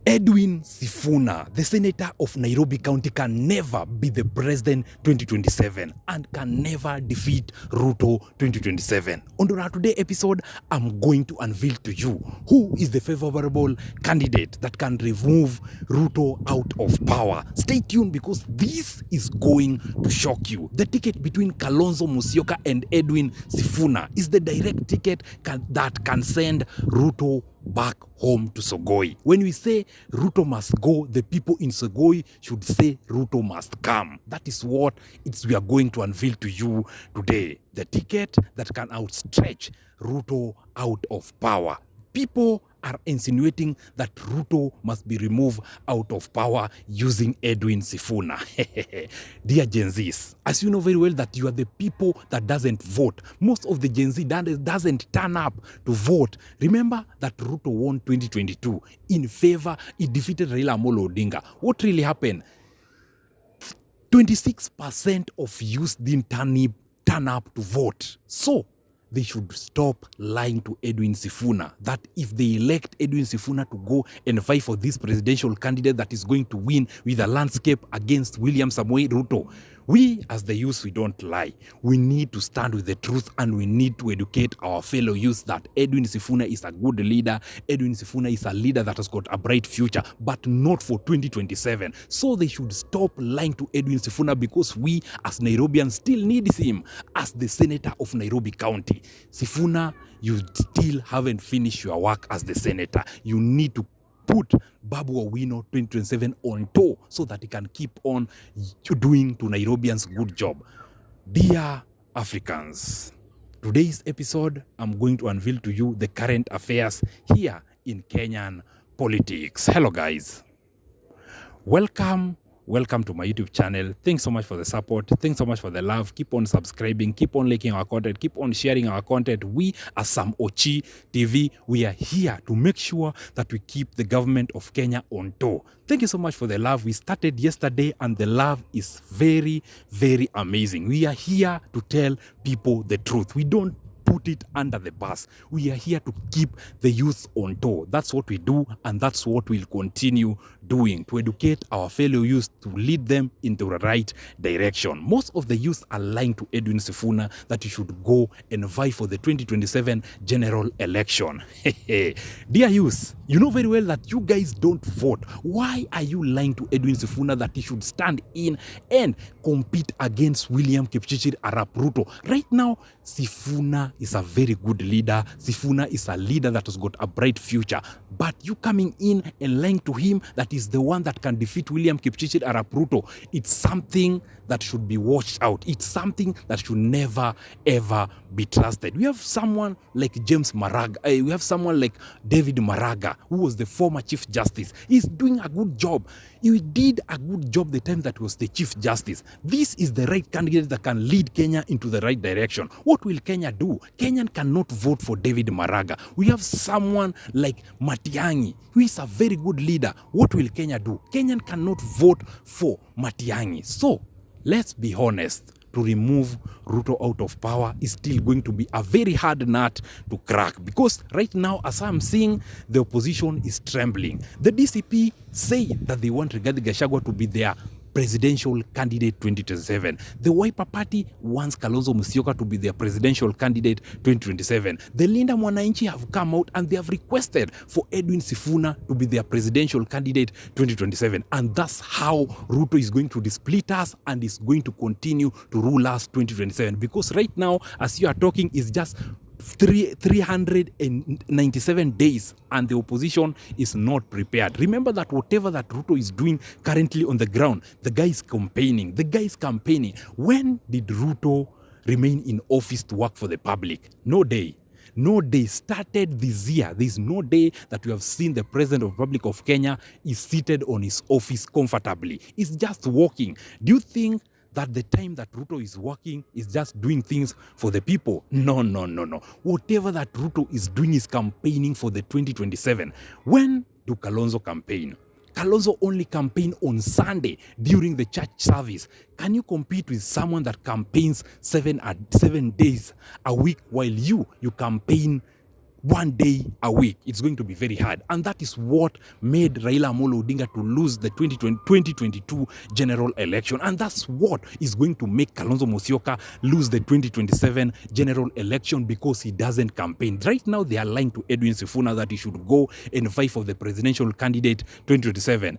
Edwin Sifuna, the senator of Nairobi County, can never be the president 2027 and can never defeat Ruto 2027. On our today episode, I'm going to unveil to you who is the favorable candidate that can remove Ruto out of power. Stay tuned because this is going to shock you. The ticket between Kalonzo Musyoka and Edwin Sifuna is the direct ticket that can send Ruto back home to Sogoi. When we say Ruto must go, the people in Sogoi should say Ruto must come. That is what we are going to unveil to you today. The ticket that can outstretch Ruto out of power. People are insinuating that Ruto must be removed out of power using Edwin Sifuna. Dear Gen Zs, as you know very well that you are the people that doesn't vote. Most of the Gen Z doesn't turn up to vote. Remember that Ruto won 2022 in favor, he defeated Raila Amolo Odinga. What really happened? 26% of youth didn't turn up to vote. So, they should stop lying to Edwin Sifuna that if they elect Edwin Sifuna to go and fight for this presidential candidate that is going to win with a landscape against William Samoei Ruto. We as the youth, we don't lie. We need to stand with the truth and we need to educate our fellow youth that Edwin Sifuna is a good leader. Edwin Sifuna is a leader that has got a bright future, but not for 2027. So they should stop lying to Edwin Sifuna because we as Nairobians still need him as the senator of Nairobi County. Sifuna, you still haven't finished your work as the senator. You need to put Babu Owino 2027 on tour so that he can keep on doing to Nairobians good job. Dear Africans, today's episode, I'm going to unveil to you the current affairs here in Kenyan politics. Hello guys. Welcome to my YouTube channel. Thanks so much for the support. Thanks so much for the love. Keep on subscribing. Keep on liking our content. Keep on sharing our content. We as Sam Ochi TV, we are here to make sure that we keep the government of Kenya on tour. Thank you so much for the love. We started yesterday and the love is very, very amazing. We are here to tell people the truth. We don't put it under the bus. We are here to keep the youth on tour. That's what we do and that's what we'll continue doing, to educate our fellow youth, to lead them into the right direction. Most of the youth are lying to Edwin Sifuna that you should go and vie for the 2027 general election. Dear youth, you know very well that you guys don't vote. Why are you lying to Edwin Sifuna that he should stand in and compete against William Kipchirchir Arap Ruto? Right now, Sifuna is a very good leader. Sifuna is a leader that has got a bright future. But you coming in and lying to him that is the one that can defeat William Kipchirchir Arap Ruto, it's something that should be watched out. It's something that should never, ever be trusted. We have someone like James Maraga. We have someone like David Maraga, who was the former Chief Justice. He's doing a good job. He did a good job the time that he was the Chief Justice. This is the right candidate that can lead Kenya into the right direction. What will Kenya do? Kenyan cannot vote for David Maraga. We have someone like Matiang'i, who is a very good leader. What will Kenya do? Kenyan cannot vote for Matiang'i. So, let's be honest. To remove Ruto out of power is still going to be a very hard nut to crack because right now, as I'm seeing, the opposition is trembling. The DCP say that they want Rigathi Gachagua to be their presidential candidate 2027. The Wiper Party wants Kalonzo Musyoka to be their presidential candidate 2027. The Linda Mwananchi have come out and they have requested for Edwin Sifuna to be their presidential candidate 2027. And that's how Ruto is going to split us and is going to continue to rule us 2027. Because right now, as you are talking, is just 397 days and the opposition is not prepared. Remember that whatever that Ruto is doing currently on the ground, the guy is campaigning. When did Ruto remain in office to work for the public? No day. No day started this year. There is no day that we have seen the President of the Republic of Kenya is seated on his office comfortably. He's just walking. Do you think that the time that Ruto is working is just doing things for the people? No. Whatever that Ruto is doing is campaigning for the 2027. When do Kalonzo campaign? Kalonzo only campaign on Sunday during the church service. Can you compete with someone that campaigns 7 days a week while you campaign one day a week, it's going to be very hard. And that is what made Raila Amolo Odinga to lose the 2022 general election. And that's what is going to make Kalonzo Musyoka lose the 2027 general election, because he doesn't campaign. Right now, they are lying to Edwin Sifuna that he should go and fight for the presidential candidate 2027.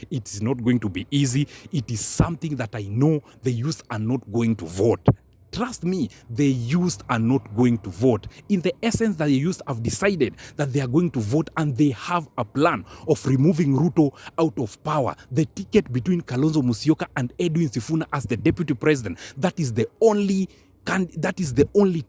It is not going to be easy. It is something that I know the youth are not going to vote. Trust me, the youth are not going to vote. In the essence, that the youth have decided that they are going to vote, and they have a plan of removing Ruto out of power. The ticket between Kalonzo Musyoka and Edwin Sifuna as the deputy president, that is the only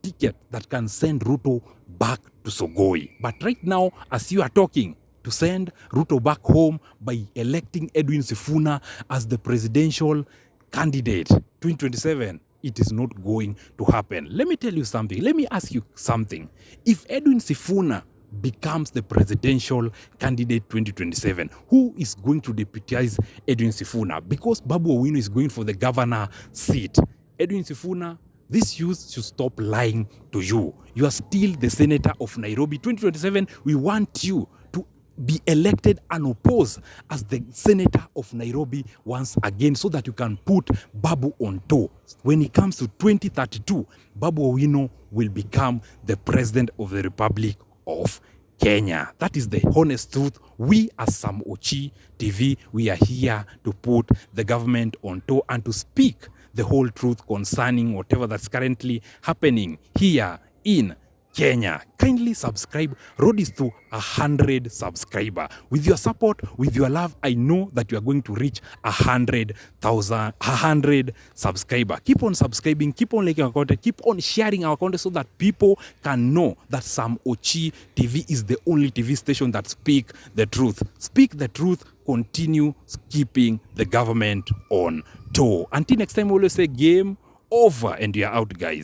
ticket that can send Ruto back to Sogoi. But right now, as you are talking, to send Ruto back home by electing Edwin Sifuna as the presidential candidate 2027, it is not going to happen. Let me tell you something. Let me ask you something. If Edwin Sifuna becomes the presidential candidate 2027, who is going to deputize Edwin Sifuna? Because Babu Owino is going for the governor seat. Edwin Sifuna, this youth should stop lying to you. You are still the senator of Nairobi. 2027, we want you to be elected unopposed as the senator of Nairobi once again, so that you can put Babu on top. When it comes to 2032, Babu Owino will become the president of the Republic of Kenya. That is the honest truth. We as Sam Ochi TV, we are here to put the government on top and to speak the whole truth concerning whatever that's currently happening here in Kenya. Kindly subscribe. Road is to 100 subscriber. With your support, with your love, I know that you are going to reach 100 subscriber. Keep on subscribing, keep on liking our content, keep on sharing our content, so that people can know that Sam Ochi TV is the only TV station that speak the truth. Speak the truth, continue keeping the government on tour. Until next time, we always say game over, and you're out, guys.